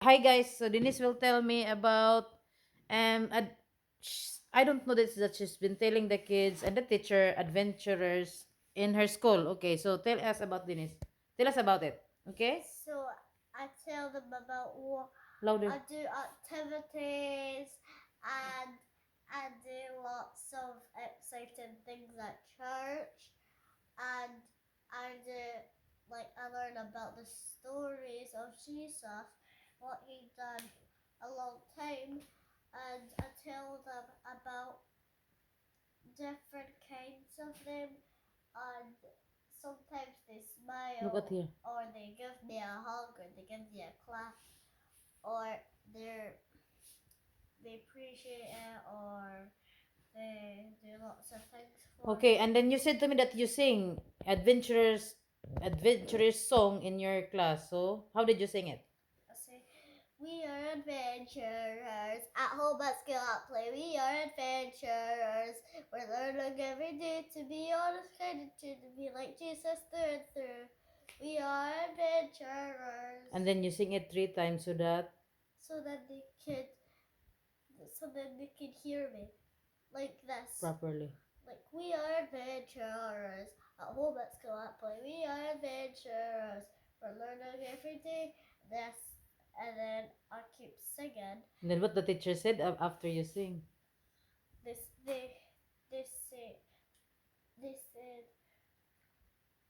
Hi guys, so Denise will tell me about I don't know this that she's been telling the kids and the teacher adventurers in her school. Okay, so tell us about Denise. Tell us about it. Okay? So I tell them about what Louder. I do activities and I do lots of exciting things at church and I do I learn about the stories of Jesus, what he done a long time, and I tell them about different kinds of them, and sometimes they Look at smile here. or they give me a hug or they give me a clap or they they appreciate it or they do lots of things for Okay, me. and then you said to me that you sing adventurous song in your class. So, how did you sing it? I say, we are adventurers at home, at school, at play. We are adventurers. We're learning every day to be honest, kind and true, to be like Jesus through and through. We are adventurers. And then you sing it 3 times so that So that they could, so that they could hear me like this. properly. Like we are adventurers at home, at school, at play. We are adventurers. We're learning every day. This, and then I keep singing. And then what the teacher said after you sing. This they say they said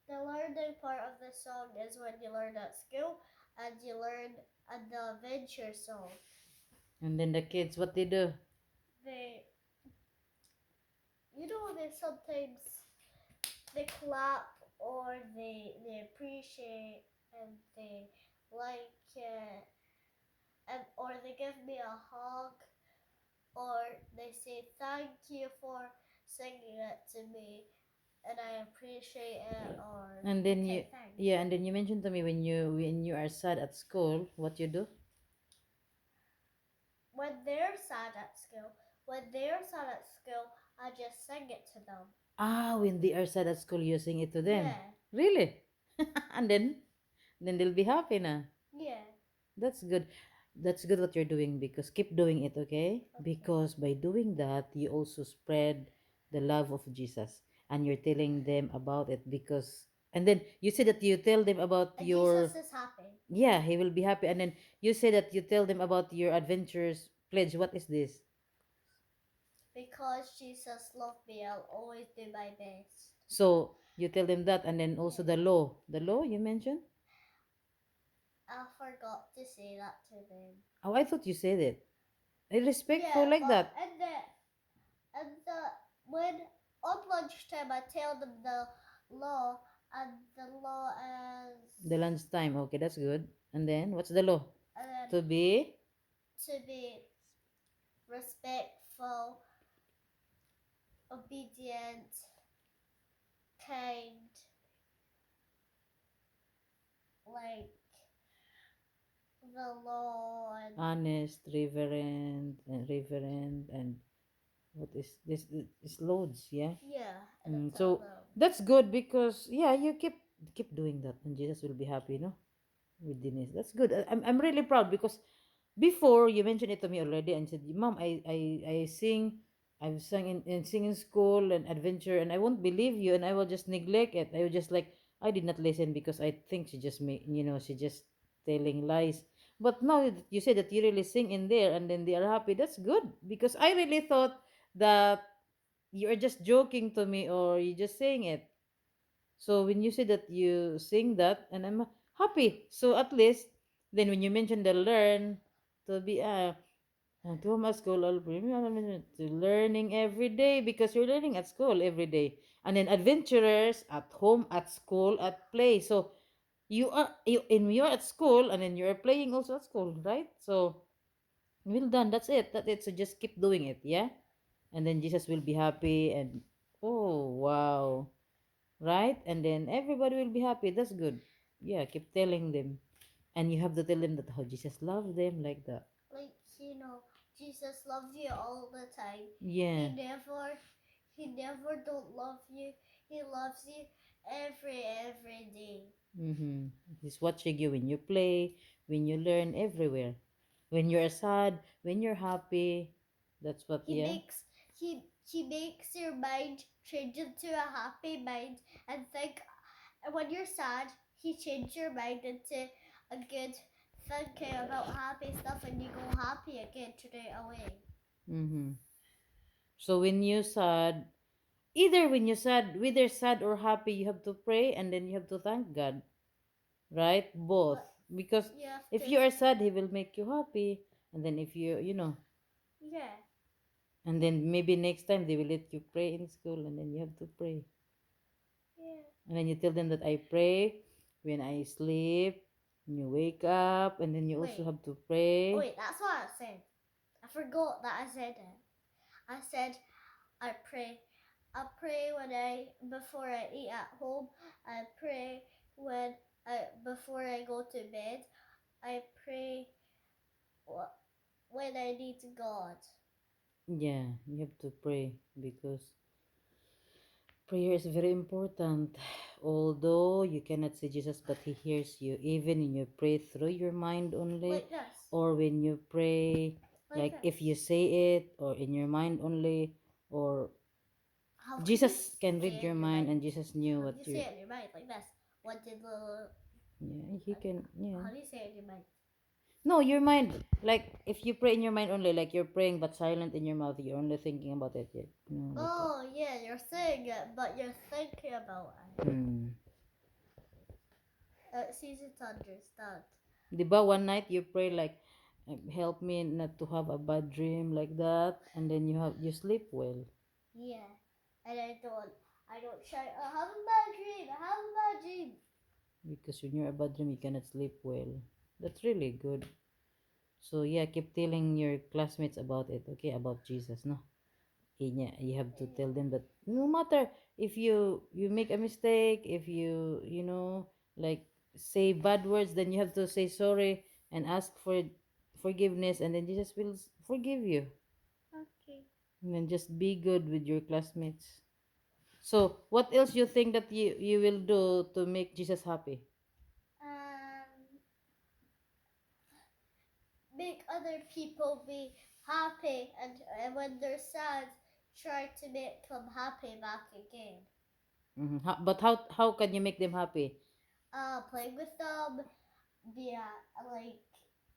the learning part of the song is when you learn at school and you learn at the adventure song. And then the kids, what they do? They they sometimes they clap or they appreciate and they like it and or they give me a hug or they say thank you for singing it to me and I appreciate it or And then you, okay thanks. yeah, and then you mentioned to me when you are sad at school, what you do? When they're sad at school, I just sing it to them. Ah, when they are sad at school, you sing it to them. Yeah, Really? And then they'll be happy na. yeah. That's good. That's good what you're doing because keep doing it, okay? Okay. Because by doing that, you also spread the love of Jesus and you're telling them about it because and then you say that you tell them about And your Jesus is happy yeah, he will be happy and then you say that you tell them about your adventures pledge. What is this? because Jesus loved me. I'll always do my best. So you tell them that and then also Yeah. the law. The law you mentioned? I forgot to say that to them. Oh, I thought you said it. Respectful Yeah, like but that. and the when on lunchtime I tell them the law and the law is The lunchtime. Okay, that's good. And then what's the law? and then To be to be respectful, obedient, kind, like the law honest, reverend, and what is this? Is loads, yeah. yeah, and I tell So them. that's good because yeah, you keep doing that, and Jesus will be happy, no, with Denise. That's good. I'm really proud because before you mentioned it to me already and said, Mom, I sing. I've sung in singing school and adventure, and I won't believe you, and I will just neglect it. I will just like I did not listen because I think she just made she just telling lies. But now that you say that you really sing in there, and then they are happy. That's good because I really thought that you're just joking to me or you just saying it. So when you say that you sing that, and I'm happy. So at least then when you mention the learn to be to home at school all to learning every day because you're learning at school every day, and then adventurers at home, at school, at play. So you're at school and then you're playing also at school, right? So well done. That's it. That's it. So just keep doing it, yeah. And then Jesus will be happy and oh wow, right? And then everybody will be happy. That's good. Yeah, keep telling them. And you have to tell them that how Jesus loved them like that. Like Jesus loves you all the time. He Yeah. never he never don't love you. He loves you every day. Mm-hmm. He's watching you when you play, when you learn, everywhere. When you're sad, when you're happy. That's what, He yeah. makes he makes your mind change into a happy mind and think. And when you're sad, he changes your mind into a good thinking about happy stuff, and you go happy again straight away. Mm-hmm. So when you're sad, either when you're sad, whether sad or happy, you have to pray and then you have to thank God, right? Both. But Because you have if to, you are sad, He will make you happy. And then if you, yeah, and then maybe next time they will let you pray in school and then you have to pray. yeah. And then you tell them that I pray when I sleep, when you wake up, and then you also Wait, have to pray. wait, that's what I said. I forgot that I said it. I said I pray. I pray when I before I eat at home. I pray when I before I go to bed. I pray when I need God. Yeah, you have to pray because prayer is very important. Although you cannot see Jesus, but He hears you, even when you pray through your mind only, Like this. or when you pray, Like like if you this. say it, or in your mind only, or How can you Jesus can say read it your in your mind mind? and Jesus knew How do what you you. say it in your mind like this? What did the Yeah, He can. Yeah. how do you say it in your mind? No, your mind. Like if you pray in your mind only, like you're praying but silent in your mouth, you're only thinking about it. Yet. No, like that. Oh yeah, you're saying it, but you're thinking about it. Hmm. It's easy to understand. Di ba one night you pray like, help me not to have a bad dream like that, and then you sleep well Yeah, and I don't shout. I have a bad dream. I have a bad dream. because when you're a bad dream you cannot sleep well. That's really good. So yeah, keep telling your classmates about it, okay? About Jesus, no? Yeah, you have to tell them that no matter if you make a mistake, if you like say bad words, then you have to say sorry and ask for forgiveness, and then Jesus will forgive you. Okay. And then just be good with your classmates. So what else you think that you will do to make Jesus happy? Um, make other people be happy, and when they're sad, try to make them happy back again. But how can you make them happy? Playing with them, be like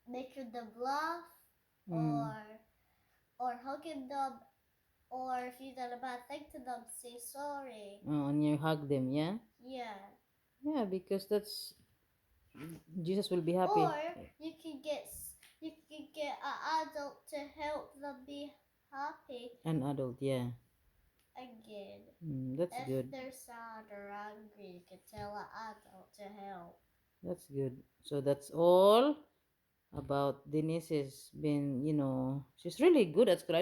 making them laugh, Mm. or hugging them, or if you done a bad thing to them, say sorry. And you hug them, yeah. Yeah. Yeah, because that's Jesus will be happy. Or you can get an adult to help them be happy An adult, yeah. again. That's If good. they're sad or angry, you can tell an adult to help. That's good. So that's all about Denise has been, she's really good at school.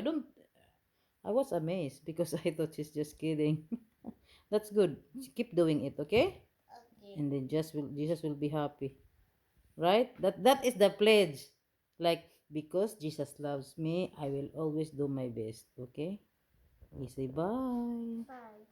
I was amazed because I thought she's just kidding. That's good. Keep doing it, okay? Okay. And then Jesus will be happy. Right? That is the pledge. Like because Jesus loves me, I will always do my best, okay? You say bye. Bye.